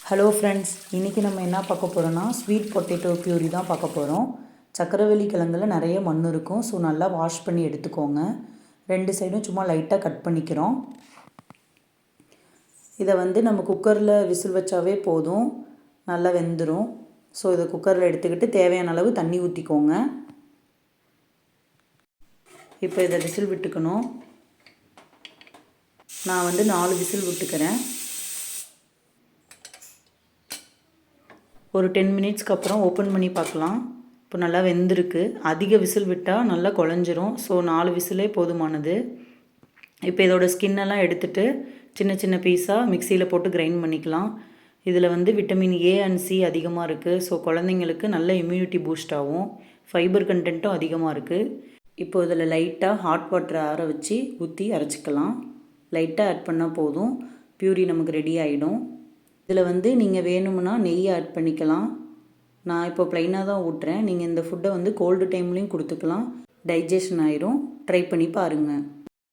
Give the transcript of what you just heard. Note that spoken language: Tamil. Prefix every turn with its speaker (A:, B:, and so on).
A: ஹலோ ஃப்ரெண்ட்ஸ், இன்றைக்கி நம்ம என்ன பார்க்க போகிறோன்னா ஸ்வீட் பொட்டேட்டோ பியூரி தான் பார்க்க போகிறோம். சக்கரவள்ளி கிழங்குல நிறைய மண் இருக்கும். ஸோ நல்லா வாஷ் பண்ணி எடுத்துக்கோங்க. 2 சைடும் சும்மா லைட்டாக கட் பண்ணிக்கிறோம். இதை நம்ம குக்கரில் விசில் வச்சாவே போதும், நல்லா வெந்துடும். ஸோ இதை குக்கரில் எடுத்துக்கிட்டு தேவையான அளவு தண்ணி ஊற்றிக்கோங்க. இப்போ இதை விசில் விட்டுக்கணும். நான் 4 விசில் விட்டுக்கிறேன். ஒரு 10 மினிட்ஸ்க்கு அப்புறம் ஓப்பன் பண்ணி பார்க்கலாம். இப்போ நல்லா வெந்திருக்கு. அதிக விசில் விட்டால் நல்லா குழஞ்சிரும். ஸோ 4 விசிலே போதுமானது. இப்போ இதோட ஸ்கின்னெல்லாம் எடுத்துகிட்டு சின்ன சின்ன பீஸாக மிக்சியில் போட்டு கிரைண்ட் பண்ணிக்கலாம். இதில் விட்டமின் ஏ அண்ட் சி அதிகமாக இருக்குது. ஸோ குழந்தைங்களுக்கு நல்ல இம்யூனிட்டி பூஸ்ட் ஆகும். ஃபைபர் கண்டென்ட்டும் அதிகமாக இருக்குது. இப்போ இதில் லைட்டாக ஹாட் வாட்டரை ஆற வச்சு ஊற்றி அரைச்சிக்கலாம். லைட்டாக ஆட் பண்ணால் போதும், பியூரி நமக்கு ரெடி ஆகிடும். இதில் நீங்கள் வேணும்னா நெய் ஆட் பண்ணிக்கலாம். நான் இப்போ ப்ளைனாக தான் ஊட்டுறேன். நீங்கள் இந்த ஃபுட்டை கோல்டு டைம்லேயும் கொடுத்துக்கலாம். டைஜஷன் ஆயிரும். ட்ரை பண்ணி பாருங்கள்.